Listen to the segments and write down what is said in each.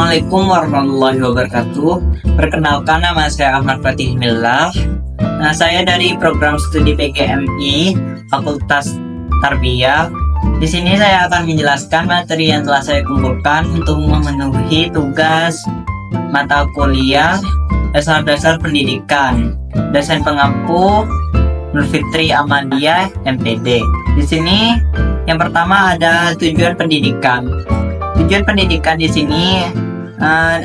Assalamualaikum warahmatullahi wabarakatuh. Perkenalkan, nama saya Ahmad Fatih Millah. Saya dari program studi PGMI Fakultas Tarbiyah. Di sini saya akan menjelaskan materi yang telah saya kumpulkan untuk memenuhi tugas mata kuliah dasar-dasar pendidikan, dosen pengampu Nur Fitri Amadiyah MPD. Di sini yang pertama ada tujuan pendidikan. Tujuan pendidikan di sini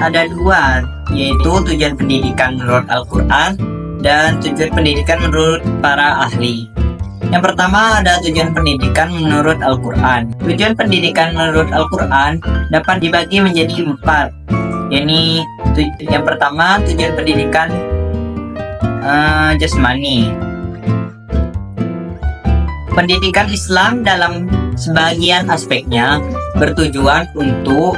ada dua, yaitu tujuan pendidikan menurut Al-Quran dan tujuan pendidikan menurut para ahli. Yang pertama ada tujuan pendidikan menurut Al-Quran. Tujuan pendidikan menurut Al-Quran dapat dibagi menjadi 4. Yang pertama tujuan pendidikan jasmani. Pendidikan Islam dalam sebagian aspeknya bertujuan untuk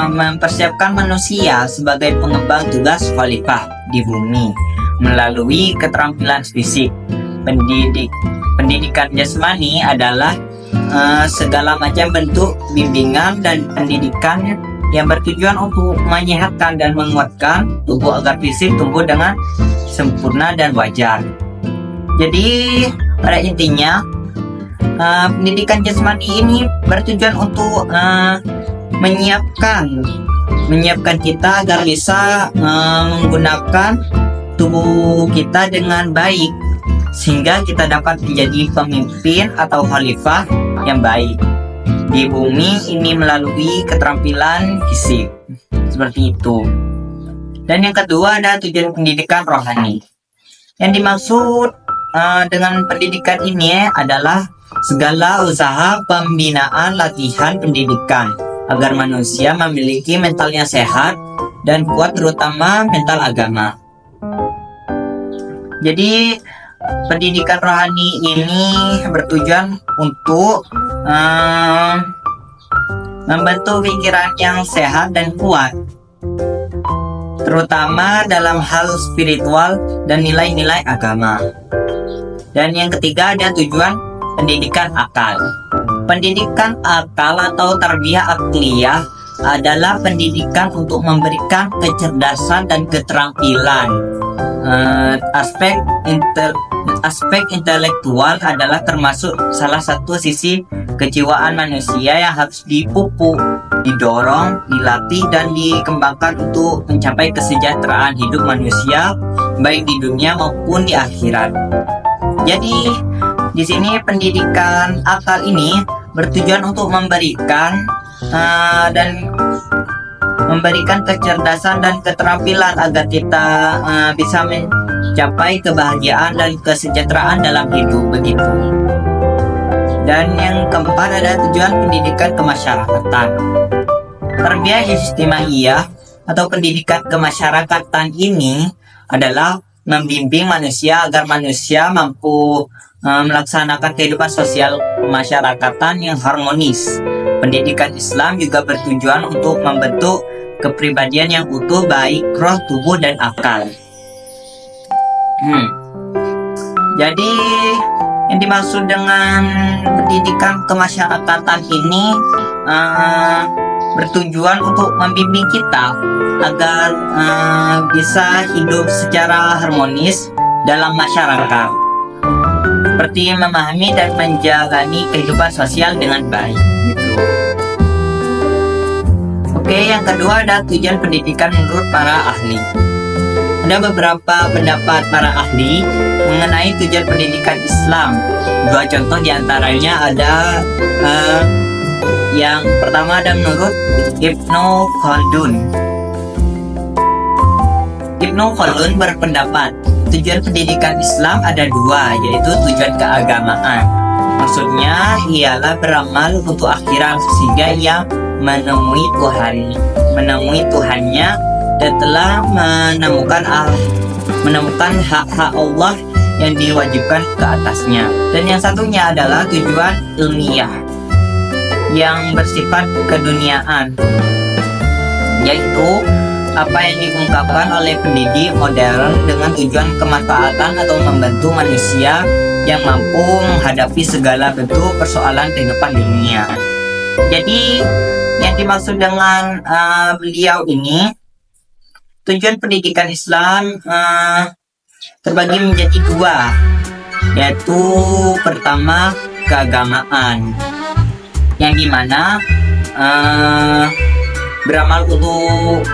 mempersiapkan manusia sebagai pengembang tugas khalifah di bumi melalui keterampilan fisik. Pendidikan jasmani adalah segala macam bentuk bimbingan dan pendidikan yang bertujuan untuk menyehatkan dan menguatkan tubuh agar fisik tumbuh dengan sempurna dan wajar. Jadi pada intinya pendidikan jasmani ini bertujuan untuk menyiapkan kita agar bisa menggunakan tubuh kita dengan baik, sehingga kita dapat menjadi pemimpin atau khalifah yang baik di bumi ini melalui keterampilan fisik seperti itu. Dan yang kedua ada tujuan pendidikan rohani. Yang dimaksud dengan pendidikan ini adalah segala usaha pembinaan latihan pendidikan agar manusia memiliki mental yang sehat dan kuat, terutama mental agama. Jadi pendidikan rohani ini bertujuan untuk membentuk pikiran yang sehat dan kuat, terutama dalam hal spiritual dan nilai-nilai agama. Dan yang ketiga ada tujuan pendidikan akal. Pendidikan akal atau tarbiyah akliyah adalah pendidikan untuk memberikan kecerdasan dan keterampilan. Aspek intelektual adalah termasuk salah satu sisi kejiwaan manusia yang harus dipupuk, didorong, dilatih, dan dikembangkan untuk mencapai kesejahteraan hidup manusia baik di dunia maupun di akhirat. Jadi di sini pendidikan akal ini bertujuan untuk memberikan kecerdasan dan keterampilan agar kita bisa mencapai kebahagiaan dan kesejahteraan dalam hidup begitu. Dan yang keempat ada tujuan pendidikan kemasyarakatan. Tarbiyah ijtimaiyah atau pendidikan kemasyarakatan ini adalah membimbing manusia agar manusia mampu melaksanakan kehidupan sosial kemasyarakatan yang harmonis. Pendidikan Islam juga bertujuan untuk membentuk kepribadian yang utuh baik roh, tubuh, dan akal. Jadi yang dimaksud dengan pendidikan kemasyarakatan ini bertujuan untuk membimbing kita agar bisa hidup secara harmonis dalam masyarakat, seperti memahami dan menjalani kehidupan sosial dengan baik gitu. Oke, yang kedua ada tujuan pendidikan menurut para ahli. Ada beberapa pendapat para ahli mengenai tujuan pendidikan Islam. Dua contoh diantaranya ada yang pertama ada menurut Ibnu Khaldun. Ibnu Khaldun berpendapat tujuan pendidikan Islam ada dua, yaitu tujuan keagamaan. Maksudnya ialah beramal untuk akhirat sehingga ia menemui Tuhannya dan telah menemukan hak-hak Allah yang diwajibkan ke atasnya. Dan yang satunya adalah tujuan ilmiah yang bersifat keduniaan, yaitu apa yang diungkapkan oleh pendidik modern dengan tujuan kemanfaatan atau membantu manusia yang mampu menghadapi segala bentuk persoalan kehidupan dunia. Jadi Yang dimaksud dengan beliau ini, tujuan pendidikan Islam terbagi menjadi dua, yaitu pertama keagamaan, yang dimana beramal untuk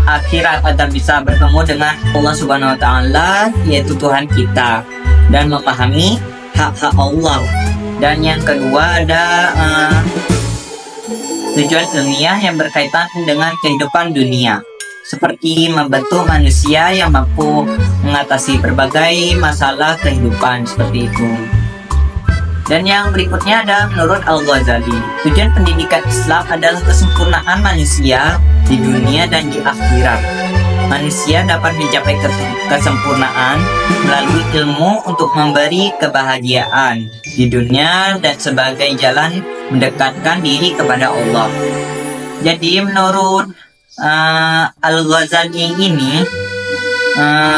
akhirat agar bisa bertemu dengan Allah Subhanahu wa Ta'ala, yaitu Tuhan kita, dan memahami hak-hak Allah. Dan yang kedua ada tujuan ilmiah yang berkaitan dengan kehidupan dunia, seperti membentuk manusia yang mampu mengatasi berbagai masalah kehidupan seperti itu. Dan yang berikutnya ada menurut Al-Ghazali, tujuan pendidikan Islam adalah kesempurnaan manusia di dunia dan di akhirat. Manusia dapat mencapai kesempurnaan melalui ilmu untuk memberi kebahagiaan di dunia dan sebagai jalan mendekatkan diri kepada Allah. Jadi menurut Al-Ghazali ini,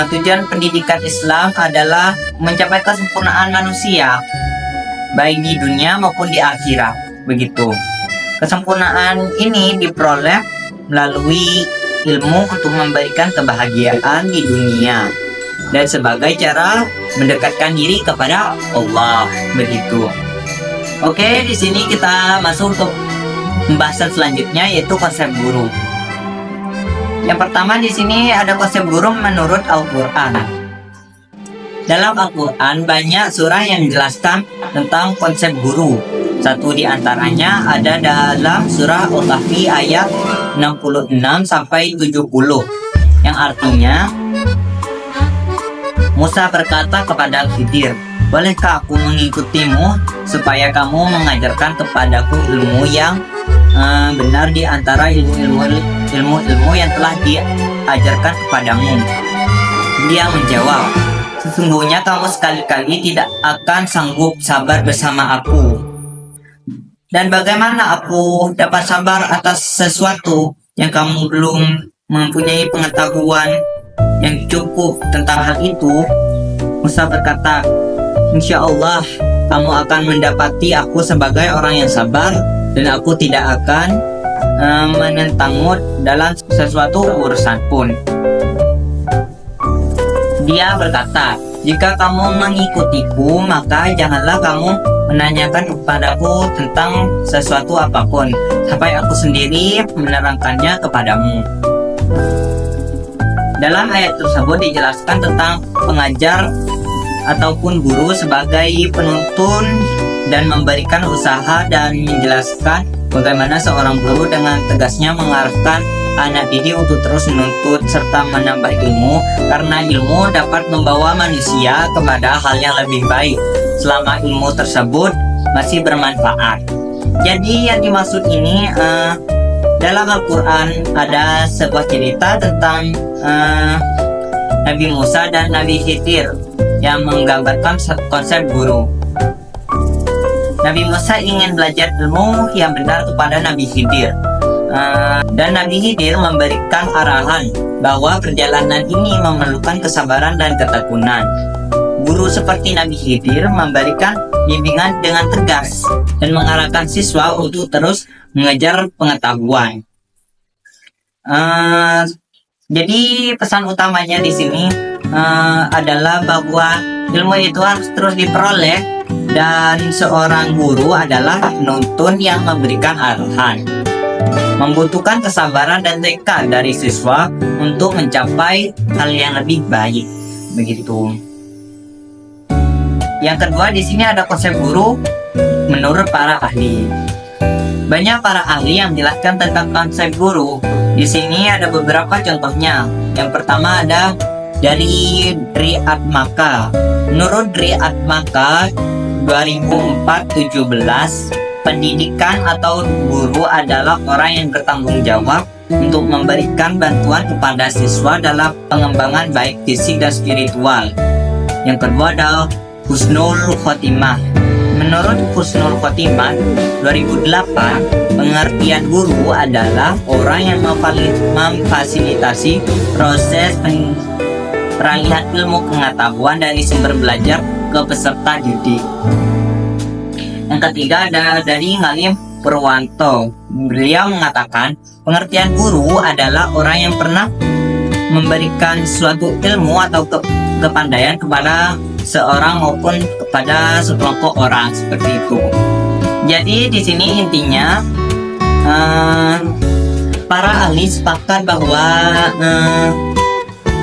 tujuan pendidikan Islam adalah mencapai kesempurnaan manusia baik di dunia maupun di akhirat. Begitu. Kesempurnaan ini diperoleh melalui ilmu untuk memberikan kebahagiaan di dunia dan sebagai cara mendekatkan diri kepada Allah. Begitu. Oke, di sini kita masuk untuk pembahasan selanjutnya, yaitu konsep guru. Yang pertama di sini ada konsep guru menurut Al-Quran. Dalam Al-Quran banyak surah yang menjelaskan tentang konsep guru. Satu di antaranya ada dalam surah Al-Kahfi ayat 66 sampai 70, yang artinya Musa berkata kepada Khidir, "Bolehkah aku mengikutimu supaya kamu mengajarkan kepadaku ilmu yang benar di antara ilmu-ilmu yang telah diajarkan kepadamu?" Dia menjawab, "Sesungguhnya kamu sekali-kali tidak akan sanggup sabar bersama aku. Dan bagaimana aku dapat sabar atas sesuatu yang kamu belum mempunyai pengetahuan yang cukup tentang hal itu?" Musa berkata, "Insya Allah kamu akan mendapati aku sebagai orang yang sabar, dan aku tidak akan menentangmu dalam sesuatu urusan pun." Dia berkata, "Jika kamu mengikutiku, maka janganlah kamu menanyakan kepadaku tentang sesuatu apapun, sampai aku sendiri menerangkannya kepadamu." Dalam ayat tersebut dijelaskan tentang pengajar ataupun guru sebagai penuntun dan memberikan usaha, dan menjelaskan bagaimana seorang guru dengan tegasnya mengarahkan anak didik untuk terus menuntut serta menambah ilmu, karena ilmu dapat membawa manusia kepada hal yang lebih baik selama ilmu tersebut masih bermanfaat. Jadi yang dimaksud ini, dalam Al-Quran ada sebuah cerita tentang Nabi Musa dan Nabi Khidir yang menggambarkan konsep guru. Nabi Musa ingin belajar ilmu yang benar kepada Nabi Khidir, dan Nabi Khidir memberikan arahan bahwa perjalanan ini memerlukan kesabaran dan ketekunan. Guru seperti Nabi Khidir memberikan bimbingan dengan tegas dan mengarahkan siswa untuk terus mengejar pengetahuan. Jadi pesan utamanya di sini adalah bahwa ilmu itu harus terus diperoleh, dan seorang guru adalah penuntun yang memberikan arahan, membutuhkan kesabaran dan tekad dari siswa untuk mencapai hal yang lebih baik. Begitu. Yang kedua di sini ada konsep guru menurut para ahli. Banyak para ahli yang menjelaskan tentang konsep guru. Di sini ada beberapa contohnya. Yang pertama ada dari Dri Atmaka. Menurut Dri Atmaka 2004-17, pendidikan atau guru adalah orang yang bertanggung jawab untuk memberikan bantuan kepada siswa dalam pengembangan baik fisik dan spiritual. Yang kedua adalah Husnul Khotimah. Menurut Husnul Khotimah 2008, pengertian guru adalah orang yang memfasilitasi proses peralihan ilmu pengetahuan dari sumber belajar ke peserta didik. Yang ketiga ada dari Ngalim Purwanto. Beliau mengatakan, pengertian guru adalah orang yang pernah memberikan suatu ilmu atau kepandaian kepada seorang maupun kepada sekelompok orang, seperti itu. Jadi di sini intinya para ahli sepakat bahwa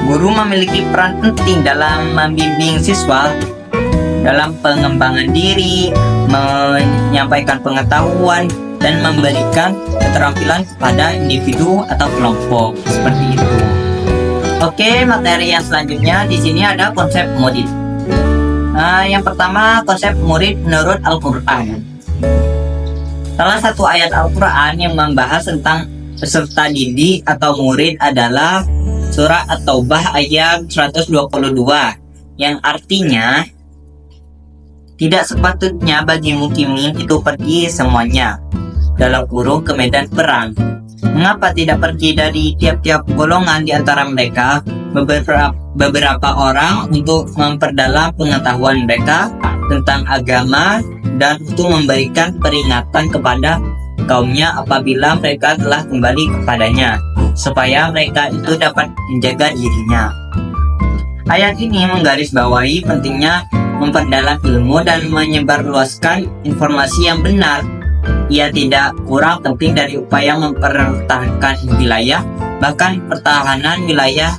guru memiliki peran penting dalam membimbing siswa dalam pengembangan diri, menyampaikan pengetahuan, dan memberikan keterampilan kepada individu atau kelompok, seperti itu. Oke, materi yang selanjutnya di sini ada konsep murid. Yang pertama, konsep murid menurut Al-Quran. Salah satu ayat Al-Quran yang membahas tentang peserta didik atau murid adalah surah At-Taubah ayat 122, yang artinya, tidak sepatutnya bagi mukimin itu pergi semuanya dalam kurung ke medan perang. Mengapa tidak pergi dari tiap-tiap golongan di antara mereka beberapa orang untuk memperdalam pengetahuan mereka tentang agama dan untuk memberikan peringatan kepada kaumnya apabila mereka telah kembali kepadanya, supaya mereka itu dapat menjaga dirinya. Ayat ini menggarisbawahi pentingnya memperdalam ilmu dan menyebarluaskan informasi yang benar. Ia tidak kurang penting dari upaya mempertahankan wilayah, bahkan pertahanan wilayah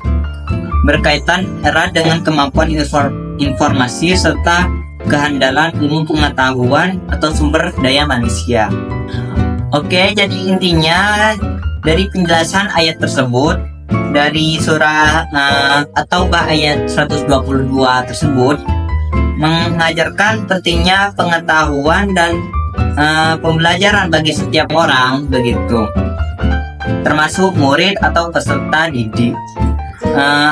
berkaitan erat dengan kemampuan informasi serta kehandalan ilmu pengetahuan atau sumber daya manusia. Oke, jadi intinya dari penjelasan ayat tersebut dari surah At-Taubah ayat 122 tersebut mengajarkan pentingnya pengetahuan dan pembelajaran bagi setiap orang, begitu, termasuk murid atau peserta didik.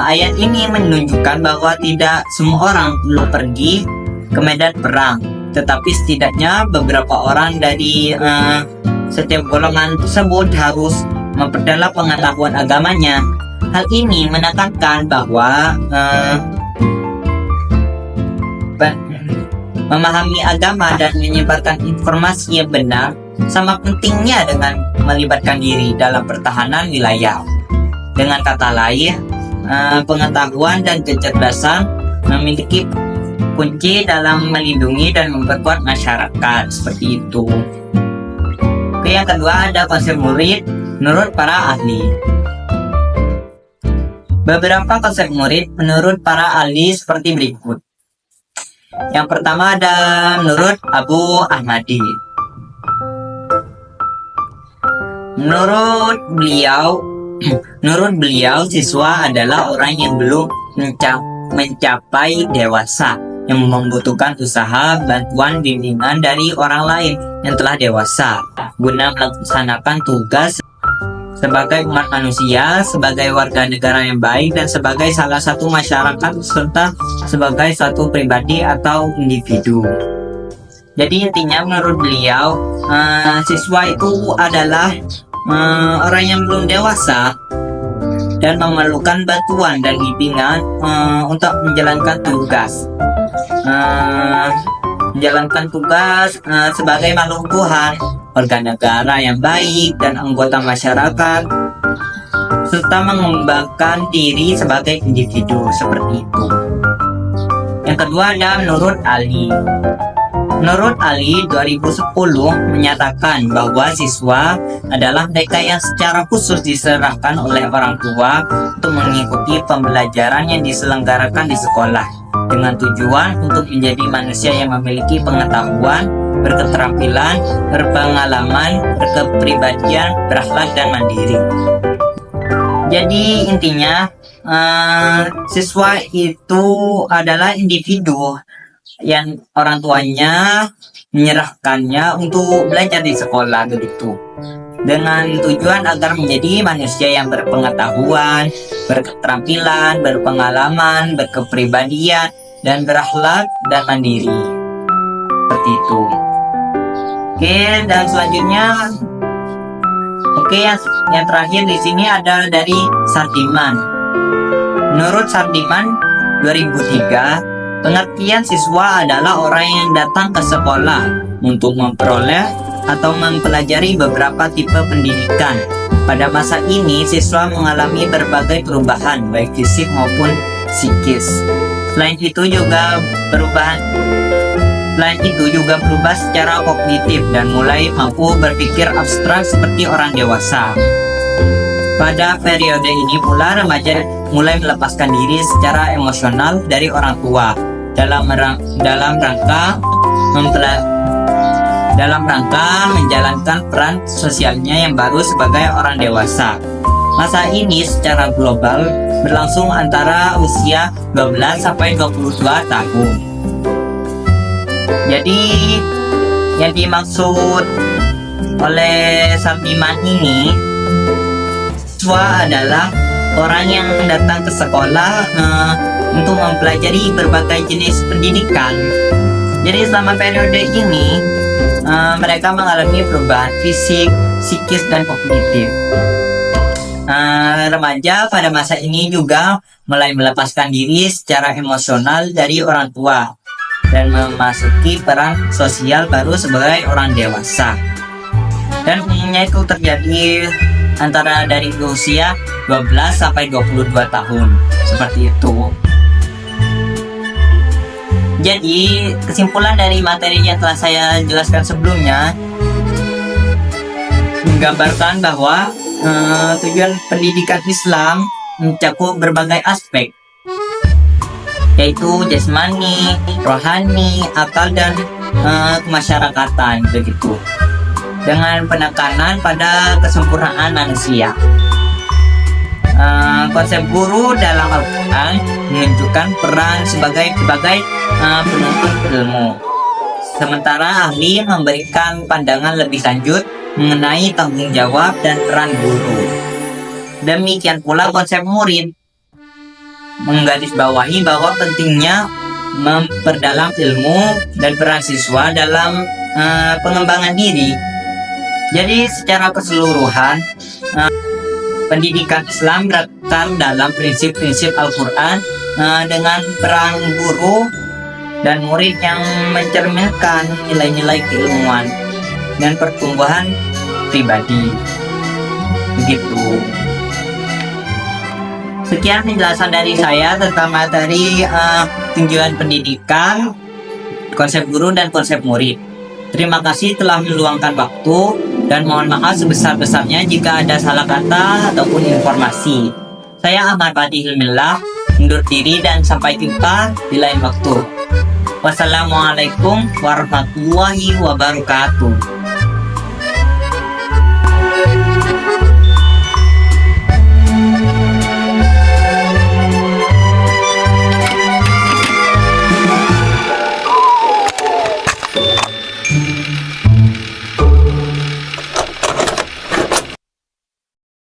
Ayat ini menunjukkan bahwa tidak semua orang perlu pergi ke medan perang, tetapi setidaknya beberapa orang dari setiap golongan tersebut harus memperdalam pengetahuan agamanya. Hal ini menekankan bahwa memahami agama dan menyebarkan informasi yang benar sama pentingnya dengan melibatkan diri dalam pertahanan wilayah. Dengan kata lain, pengetahuan dan kecerdasan memiliki kunci dalam melindungi dan memperkuat masyarakat, seperti itu. Oke, yang kedua ada konsep murid menurut para ahli. Beberapa konsep murid menurut para ahli seperti berikut. Yang pertama ada menurut Abu Ahmadi. Menurut beliau, siswa adalah orang yang belum mencapai dewasa, yang membutuhkan usaha, bantuan, bimbingan dari orang lain yang telah dewasa, guna melaksanakan tugas sebagai umat manusia, sebagai warga negara yang baik, dan sebagai salah satu masyarakat, serta sebagai satu pribadi atau individu. Jadi intinya menurut beliau, siswa itu adalah orang yang belum dewasa dan memerlukan bantuan dan bimbingan untuk menjalankan tugas. Sebagai makhluk Tuhan, warga negara yang baik dan anggota masyarakat, serta mengembangkan diri sebagai individu, seperti itu. Yang kedua ada menurut Ali. Menurut Ali 2010 menyatakan bahwa siswa adalah mereka yang secara khusus diserahkan oleh orang tua untuk mengikuti pembelajaran yang diselenggarakan di sekolah dengan tujuan untuk menjadi manusia yang memiliki pengetahuan, berketerampilan, berpengalaman, berkepribadian, berakhlak, dan mandiri. Jadi intinya siswa itu adalah individu yang orang tuanya menyerahkannya untuk belajar di sekolah, begitu, dengan tujuan agar menjadi manusia yang berpengetahuan, berketerampilan, berpengalaman, berkepribadian, dan berakhlak dan mandiri, seperti itu. Oke, dan selanjutnya, yang terakhir di sini ada dari Sardiman. Menurut Sardiman 2003, pengertian siswa adalah orang yang datang ke sekolah untuk memperoleh atau mempelajari beberapa tipe pendidikan. Pada masa ini, siswa mengalami berbagai perubahan, baik fisik maupun psikis. Selain itu juga berubah secara kognitif dan mulai mampu berpikir abstrak seperti orang dewasa. Pada periode ini pula remaja mulai melepaskan diri secara emosional dari orang tua dalam rangka menjalankan peran sosialnya yang baru sebagai orang dewasa. Masa ini secara global berlangsung antara usia 12 sampai 22 tahun. Jadi yang dimaksud oleh Salmiman ini, siswa adalah orang yang datang ke sekolah untuk mempelajari berbagai jenis pendidikan. Jadi selama periode ini mereka mengalami perubahan fisik, psikis, dan kognitif. Remaja pada masa ini juga mulai melepaskan diri secara emosional dari orang tua dan memasuki peran sosial baru sebagai orang dewasa. Dan umumnya itu terjadi antara dari usia 12 sampai 22 tahun, seperti itu. Jadi kesimpulan dari materi yang telah saya jelaskan sebelumnya menggambarkan bahwa tujuan pendidikan Islam mencakup berbagai aspek, yaitu jasmani, rohani, akal, dan kemasyarakatan, begitu, dengan penekanan pada kesempurnaan manusia. Konsep guru dalam Al-Quran menunjukkan peran sebagai penuntut ilmu, sementara ahli memberikan pandangan lebih lanjut mengenai tanggung jawab dan peran guru. Demikian pula konsep murid menggarisbawahi bahwa pentingnya memperdalam ilmu dan peran siswa dalam pengembangan diri. Jadi secara keseluruhan pendidikan Islam berakar dalam prinsip-prinsip Al-Quran dengan peran guru dan murid yang mencerminkan nilai-nilai keilmuan dan pertumbuhan pribadi, begitu. Sekian penjelasan dari saya tentang materi tujuan pendidikan, konsep guru dan konsep murid. Terima kasih telah meluangkan waktu dan mohon maaf sebesar-besarnya jika ada salah kata ataupun informasi. Saya Ahmad Fatih Hilmillah undur diri dan sampai jumpa di lain waktu. Wassalamualaikum warahmatullahi wabarakatuh.